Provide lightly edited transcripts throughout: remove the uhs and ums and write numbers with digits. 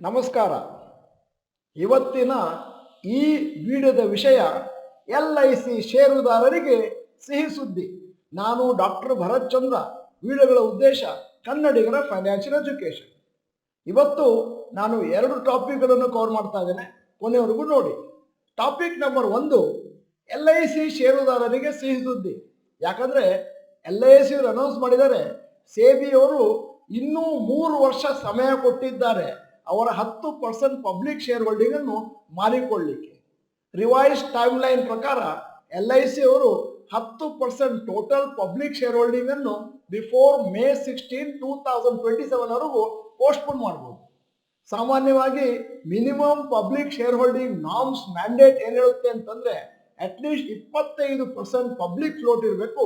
ನಮಸ್ಕಾರ. ಇವತ್ತಿನ ಈ ವಿಡಿಯೋದ ವಿಷಯ LIC ಷೇರುದಾರರಿಗೆ ಸಿಹಿ ಸುದ್ದಿ. ನಾನು ಡಾಕ್ಟರ್ ಭರತ್ ಚಂದ್ರ. ವಿಡಿಯೋಗಳ ಉದ್ದೇಶ ಕನ್ನಡಿಗರ ಫೈನಾನ್ಷಿಯಲ್ ಎಜುಕೇಶನ್. ಇವತ್ತು ನಾನು 2 ಟಾಪಿಕ್ಗಳನ್ನು ಕವರ್ ಮಾಡ್ತಾ ಇದ್ದೇನೆ, ಕೊನೆವರೆಗೂ ನೋಡಿ. ಟಾಪಿಕ್ ನಂಬರ್ 1, LIC ಷೇರುದಾರರಿಗೆ ಸಿಹಿ ಸುದ್ದಿ. ಯಾಕಂದ್ರೆ LIC ಅವರು ಅನೌನ್ಸ್ ಮಾಡಿದ್ದಾರೆ, ಸೇಬಿಯವರು ಇನ್ನೂ 3 ವರ್ಷ ಸಮಯ ಕೊಟ್ಟಿದ್ದಾರೆ ಅವರ 10% ಪಬ್ಲಿಕ್ ಶೇರ್ ಹೋಲ್ಡಿಂಗ್ ಅನ್ನು ಮಾರಿಕೊಳ್ಳಲಿಕ್ಕೆ. ರಿವೈಸ್ ಟೈಮ್ ಲೈನ್ ಪ್ರಕಾರ LIC ಅವರು 10% ಟೋಟಲ್ ಪಬ್ಲಿಕ್ ಶೇರ್ ಹೋಲ್ಡಿಂಗ್ ಅನ್ನು ಬಿಫೋರ್ May 16, 2027 ವರೆಗೂ ಪೋಸ್ಟ್ಪೋನ್ ಮಾಡಬಹುದು. ಸಾಮಾನ್ಯವಾಗಿ minimum public share holding norms mandate ಏನ್ ಹೇಳುತ್ತೆ ಅಂತಂದ್ರೆ ಅಟ್ಲೀಸ್ಟ್ 25% ಪಬ್ಲಿಕ್ ಫ್ಲೋಟ್ ಇರಬೇಕು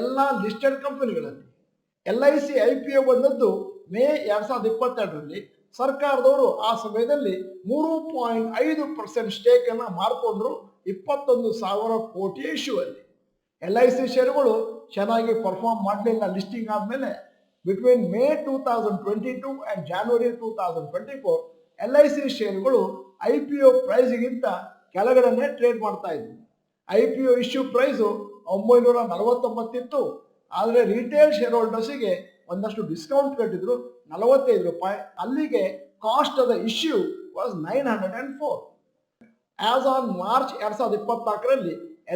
ಎಲ್ಲ ಲಿಸ್ಟೆಡ್ ಕಂಪನಿಗಳಲ್ಲಿ. LIC IPO ಬಂದದ್ದು May 2022ರಲ್ಲಿ. ಸರ್ಕಾರದವರು ಆ ಸಮಯದಲ್ಲಿ 3.5% ಸ್ಟೇಕ್ ಅನ್ನ ಮಾರ್ಕೊಂಡ್ರು 21,000 ಕೋಟಿ ಇಶ್ಯೂ ಅಲ್ಲಿ. LIC ಶೇರುಗಳು ಚೆನ್ನಾಗಿ ಪರ್ಫಾರ್ಮ್ ಮಾಡಲಿಲ್ಲ ಲಿಸ್ಟಿಂಗ್ ಆದ್ಮೇಲೆ. Between May 2022 and January 2024 LIC ಶೇರುಗಳು IPO ಪ್ರೈಸ್ಗಿಂತ ಕೆಳಗಡೆ ಟ್ರೇಡ್ ಮಾಡ್ತಾ ಇದ್ವು. IPO ಇಶ್ಯೂ ಪ್ರೈಸು 949 ಇತ್ತು. ಆದರೆ ರಿಟೇಲ್ ಶೇರ್ ಹೋಲ್ಡರ್ಸ್ಗೆ ಒಂದಷ್ಟು ಡಿಸ್ಕೌಂಟ್ ಕಟ್ಟಿದ್ರು, 45 ರೂಪಾಯಿ. ಅಲ್ಲಿಗೆ cost of the issue was 904. As on March 2024ರಲ್ಲಿ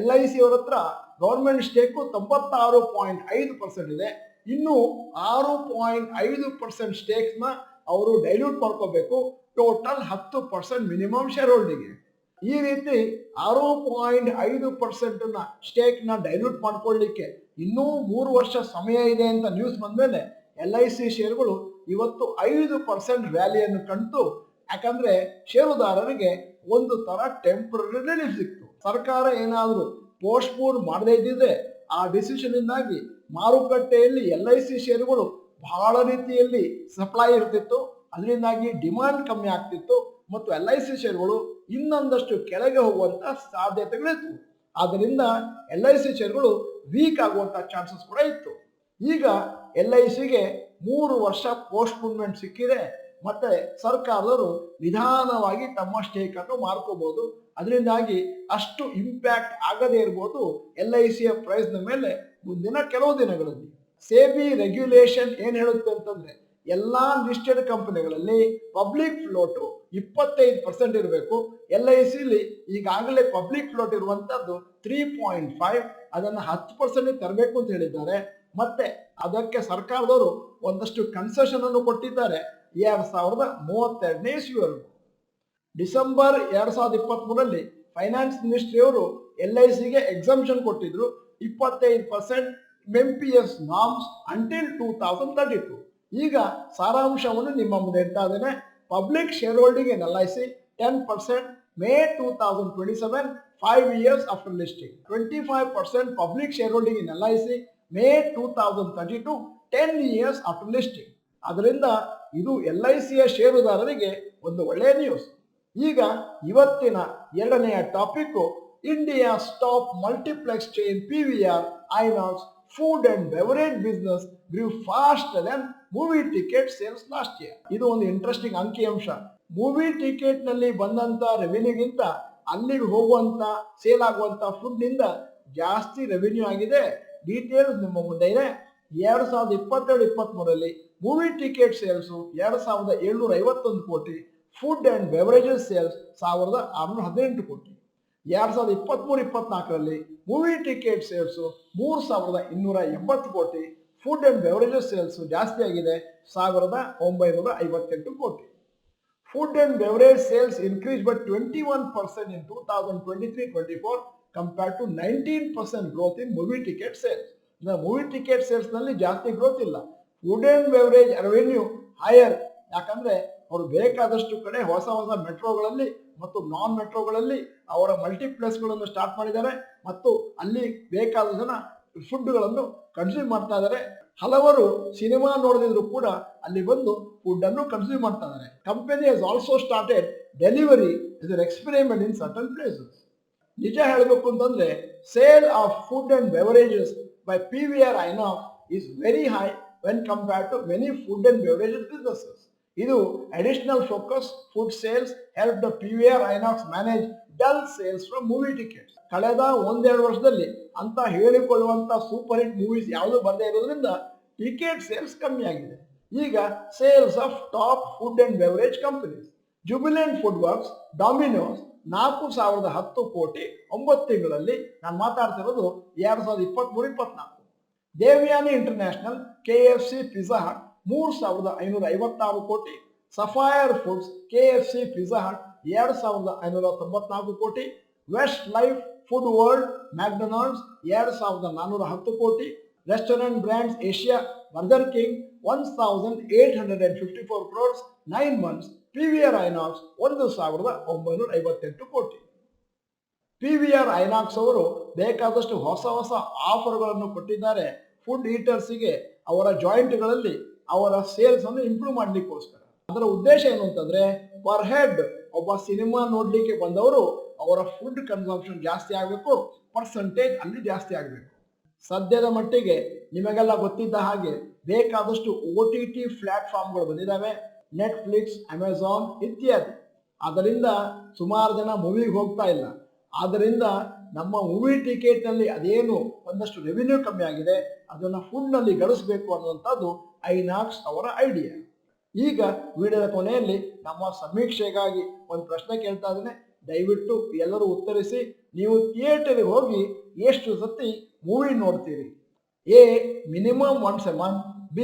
LIC ಅವರ ಹತ್ರ ಗವರ್ಮೆಂಟ್ ಸ್ಟೇಕು 96.5% ಇದೆ. ಇನ್ನು 6.5% ಸ್ಟೇಕ್ಸ್ ನ ಅವರು ಡೈಲ್ಯೂಟ್ ಮಾಡ್ಕೋಬೇಕು, ಟೋಟಲ್ 10% ಮಿನಿಮಮ್ ಶೇರ್ ಹೋಲ್ಡಿಂಗ್. ಈ ರೀತಿ 6.5% ಸ್ಟೇಕ್ ನ ಡೈಲ್ಯೂಟ್ ಮಾಡ್ಕೊಳ್ಳಿಕ್ಕೆ ಇನ್ನೂ 3 ವರ್ಷ ಸಮಯ ಇದೆ ಅಂತ ನ್ಯೂಸ್ ಬಂದ್ಮೇಲೆ LIC ಶೇರುಗಳು ಇವತ್ತು 5% ವ್ಯಾಲಿಯನ್ನು ಕಂಡು. ಯಾಕಂದ್ರೆ ಷೇರುದಾರರಿಗೆ ಒಂದು ತರ ಟೆಂಪರರಿ ರಿಲೀಫ್ ಸಿಕ್ತು. ಸರ್ಕಾರ ಏನಾದರೂ ಪೋಸ್ಟ್ಪೋನ್ ಮಾಡದೇ ಇದ್ದಿದ್ರೆ ಆ ಡಿಸಿಷನ್ ಇಂದಾಗಿ ಮಾರುಕಟ್ಟೆಯಲ್ಲಿ LIC ಶೇರುಗಳು ಬಹಳ ರೀತಿಯಲ್ಲಿ ಸಪ್ಲೈ ಇರ್ತಿತ್ತು, ಅದರಿಂದಾಗಿ ಡಿಮಾಂಡ್ ಕಮ್ಮಿ ಆಗ್ತಿತ್ತು ಮತ್ತು LIC ಶೇರುಗಳು ಇನ್ನೊಂದಷ್ಟು ಕೆಳಗೆ ಹೋಗುವಂತ ಸಾಧ್ಯತೆಗಳಿತ್ತು. ಆದ್ದರಿಂದ LIC ಶೇರುಗಳು ವೀಕ್ ಆಗುವಂತ ಚಾನ್ಸಸ್ ಕೂಡ ಇತ್ತು. ಈಗ LICಗೆ 3 ವರ್ಷ ಪೋಸ್ಟ್ಪೋನ್ಮೆಂಟ್ ಸಿಕ್ಕಿದೆ. ಮತ್ತೆ ಸರ್ಕಾರದವರು ನಿಧಾನವಾಗಿ ತಮ್ಮ ಸ್ಟೇಕ್ ಅನ್ನು ಮಾರ್ಕೋಬಹುದು. ಅದರಿಂದಾಗಿ ಅಷ್ಟು ಇಂಪ್ಯಾಕ್ಟ್ ಆಗದೇ ಇರಬಹುದು LICಯ ಪ್ರೈಸ್ ನ ಮೇಲೆ ಮುಂದಿನ ಕೆಲವು ದಿನಗಳಲ್ಲಿ. ಸೇಬಿ ರೆಗ್ಯುಲೇಷನ್ ಏನ್ ಹೇಳುತ್ತೆ ಅಂತಂದ್ರೆ ಎಲ್ಲಾ ಲಿಸ್ಟೆಡ್ ಕಂಪನಿಗಳಲ್ಲಿ ಪಬ್ಲಿಕ್ ಫ್ಲೋಟ್ 25% ಇರಬೇಕು. LICಲಿ ಈಗಾಗಲೇ ಪಬ್ಲಿಕ್ ಫ್ಲೋಟ್ ಇರುವಂತದ್ದು 3.5, ಅದನ್ನು 10% ತರಬೇಕು ಅಂತ ಹೇಳಿದ್ದಾರೆ. ಮತ್ತೆ ಅದಕ್ಕೆ ಸರ್ಕಾರದವರು ಒಂದಷ್ಟು ಕನ್ಸೆಷನ್ ಅನ್ನು ಕೊಟ್ಟಿದ್ದಾರೆ 2032ನೇ ಇಸ್ವಿವರೆಗೂ. ಡಿಸೆಂಬರ್ 2023ರಲ್ಲಿ ಫೈನಾನ್ಸ್ ಮಿನಿಸ್ಟ್ರಿ ಅವರು LICಗೆ ಎಕ್ಸಂಪ್ಷನ್ ಕೊಟ್ಟಿದ್ರು 25% MPS ನಾರ್ಮ್ಸ್ ಅಂಟಿಲ್ 2032. ಈಗ ಸಾರಾಂಶವನ್ನು ನಿಮ್ಮ ಮುಂದೆ ಇಡ್ತಾ ಇದ್ದೇನೆ. Public share holding in LIC 10% May 2027, 5 years after listing. 25% public shareholding in LIC May 2032, 10 years after listing. ಅದರಿಂದ ಇದು LICಯ ಷೇರುದಾರರಿಗೆ ಒಂದು ಒಳ್ಳೆಯ ನ್ಯೂಸ್. ಈಗ ಇವತ್ತಿನ 2ನೆಯ topic, India top multiplex chain PVR INOX food and beverage business grew faster than movie ticket sales last year. ಇದು ಒಂದು ಇಂಟ್ರೆಸ್ಟಿಂಗ್ ಅಂಕಿಅಂಶ. ಮೂವಿ ಟಿಕೆಟ್ ನಲ್ಲಿ ಬಂದಂತ ರೆವಿನ್ಯೂಗಿಂತ ಅಲ್ಲಿಗೆ ಹೋಗುವಂತ ಸೇಲ್ ಆಗುವಂತ ಫುಡ್ ನಿಂದ ಜಾಸ್ತಿ ರೆವಿನ್ಯೂ ಆಗಿದೆ. ಡೀಟೇಲ್ಸ್ ನಿಮ್ಮ ಮುಂದೆ ಇದೆ. 2022-23ರಲ್ಲಿ ಮೂವಿ ಟಿಕೆಟ್ ಸೇಲ್ಸ್ 2751 ಕೋಟಿ, ಫುಡ್ ಅಂಡ್ ಬೆವರೇಜಸ್ ಸೇಲ್ಸ್ 1618 ಕೋಟಿ. 2023-24ರಲ್ಲಿ ಮೂವಿ ಟಿಕೆಟ್ ಸೇಲ್ಸ್ 3280 ಕೋಟಿ, ಫುಡ್ ಅಂಡ್ ಬೆವರೇಜಸ್ ಸೇಲ್ಸ್ ಜಾಸ್ತಿ ಆಗಿದೆ 1958 ಕೋಟಿ. Food and beverage sales increased by 21% in 2023-24 compared to 19% growth in movie ticket sales. The movie ticket sales ನಲ್ಲಿ ಜಾಸ್ತಿ growth ಇಲ್ಲ. Food and beverage revenue higher, ಯಾಕಂದ್ರೆ ಅವರು ಬೇಕಾದಷ್ಟು ಕಡೆ ಹೊಸ ಮೆಟ್ರೋಗಳಲ್ಲಿ ಮತ್ತು ನಾನ್ ಮೆಟ್ರೋಗಳಲ್ಲಿ ಅವರ ಮಲ್ಟಿಪ್ಲೆಕ್ಸ್ಗಳನ್ನು ಸ್ಟಾರ್ಟ್ ಮಾಡಿದ್ದಾರೆ ಮತ್ತು ಅಲ್ಲಿ ಬೇಕಾದ ಜನ ಫುಡ್ಗಳನ್ನು ಕನ್ಸ್ಯೂಮ್ ಮಾಡ್ತಾ ಇದ್ದಾರೆ. ಹಲವರು ಸಿನಿಮಾ ನೋಡದಿದ್ರು ಕೂಡ ಅಲ್ಲಿ ಬಂದು ಫುಡ್ ಅನ್ನು ಕನ್ಸ್ಯೂಮ್ ಮಾಡ್ತಾ ಇದ್ದಾರೆ. Company has also started delivery is an experiment in certain places. ನಿಜ ಹೇಳಬೇಕು ಅಂತಂದ್ರೆ sale of food and beverages by PVR INOX is very high when compared to many food and beverages businesses. ಇದು additional focus food sales help the PVR INOX manage dull sales from movie tickets. ಕಳೆದ ಒಂದೆರಡು ವರ್ಷದಲ್ಲಿ ಅಂತ ಹೇಳಿಕೊಳ್ಳುವಂತ super hit movies ಯಾವುದು ಬರದೇ ಇರೋದ್ರಿಂದ ticket sales ಕಮ್ಮಿ ಆಗಿದೆ. ಈಗ sales of top food and beverage companies Jubilant food works, Domino's 4010 ಕೋಟಿ 9 ತಿಂಗಳಲ್ಲಿ, ನಾನು ಮಾತಾಡ್ತಿರೋದು 2023-24. Devyani international, KFC, Pizza Hut 3556 ಕೋಟಿ, Sapphire Foods, KFC, Pizza Hut 2594 ಕೋಟಿ, west life food world, McDonald's 2410 ಕೋಟಿ, restaurant brands Asia, Burger King 1854 crores 9 months, PVR INOX 1958 ಕೋಟಿ. PVR INOX ಅವರು ಬೇಕಾದಷ್ಟು ಹೊಸ ಆಫರ್ಗಳನ್ನು ಕೊಟ್ಟಿದ್ದಾರೆ ಫುಡ್ ಈಟರ್ಸ್ಗೆ ಅವರ ಜಾಯಿಂಟ್ಗಳಲ್ಲಿ ಅವರ ಸೇಲ್ಸ್ ಅನ್ನು ಇಂಪ್ರೂವ್ ಮಾಡ್ಲಿಕ್ಕೋಸ್ಕರ. ಅದರ ಉದ್ದೇಶ ಏನು ಅಂತಂದ್ರೆ ಪರ್ ಹೆಡ್ ಒಬ್ಬ ಸಿನಿಮಾ ನೋಡ್ಲಿಕ್ಕೆ ಬಂದವರು ಅವರ ಫುಡ್ ಕನ್ಸಂಪ್ಷನ್ ಜಾಸ್ತಿ ಆಗಬೇಕು, ಪರ್ಸೆಂಟೇಜ್ ಅಲ್ಲಿ ಜಾಸ್ತಿ ಆಗಬೇಕು. ಸದ್ಯದ ಮಟ್ಟಿಗೆ ನಿಮಗೆಲ್ಲ ಗೊತ್ತಿದ್ದ ಹಾಗೆ ಬೇಕಾದಷ್ಟು OTT ಪ್ಲಾಟ್ಫಾರ್ಮ್ಗಳು ಬಂದಿದ್ದಾವೆ, ನೆಟ್ಫ್ಲಿಕ್ಸ್, ಅಮೆಜಾನ್ ಇತ್ಯಾದಿ. ಅದರಿಂದ ಸುಮಾರು ಜನ ಮೂವಿಗೆ ಹೋಗ್ತಾ ಇಲ್ಲ. ಆದ್ದರಿಂದ ನಮ್ಮ ಮೂವಿ ಟಿಕೆಟ್ ನಲ್ಲಿ ಅದೇನು ಒಂದಷ್ಟು ರೆವಿನ್ಯೂ ಕಮ್ಮಿ ಆಗಿದೆ, ಅದನ್ನ ಫುಡ್ ನಲ್ಲಿ ಗಳಿಸಬೇಕು ಅನ್ನುವಂಥದ್ದು ಐನಾಕ್ಸ್ ಅವರ ಐಡಿಯಾ. ಈಗ ವಿಡಿಯೋದ ಕೊನೆಯಲ್ಲಿ ನಮ್ಮ ಸಮೀಕ್ಷೆಗಾಗಿ ಒಂದು ಪ್ರಶ್ನೆ ಕೇಳ್ತಾ ಇದ್ದೇನೆ, ದಯವಿಟ್ಟು ಎಲ್ಲರೂ ಉತ್ತರಿಸಿ. ನೀವು ಥಿಯೇಟರ್ಗೆ ಹೋಗಿ ಎಷ್ಟು ಸತಿ ಮೂವಿ ನೋಡ್ತೀರಿ? A, minimum once A month, B,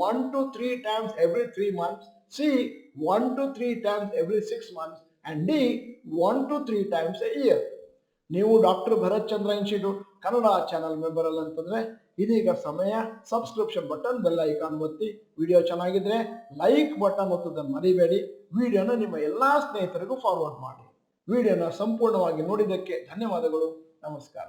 1 to 3 times every 3 months, C, 1 to 3 times every 6 months, and D, 1 to 3 times a year. ನೀವು ಡಾಕ್ಟರ್ ಭರತ್ ಚಂದ್ರ ಇನ್ಸ್ಟಿಟ್ಯೂಟ್ ಕನ್ನಡ ಚಾನಲ್ ಮೆಂಬರ್ ಅಲ್ಲ ಅಂತಂದ್ರೆ ಇದೀಗ ಸಮಯ ಸಬ್ಸ್ಕ್ರಿಪ್ಷನ್ ಬಟನ್, ಬೆಲ್ ಐಕಾನ್ ಒತ್ತಿ. ವಿಡಿಯೋ ಚೆನ್ನಾಗಿದ್ರೆ like button ಒತ್ತೋದನ್ನು ಮರಿಬೇಡಿ. ವಿಡಿಯೋನ ನಿಮ್ಮ ಎಲ್ಲಾ ಸ್ನೇಹಿತರಿಗೂ ಫಾರ್ವರ್ಡ್ ಮಾಡಿ. ವಿಡಿಯೋನ ಸಂಪೂರ್ಣವಾಗಿ ನೋಡಿದ್ದಕ್ಕೆ ಧನ್ಯವಾದಗಳು. ನಮಸ್ಕಾರ.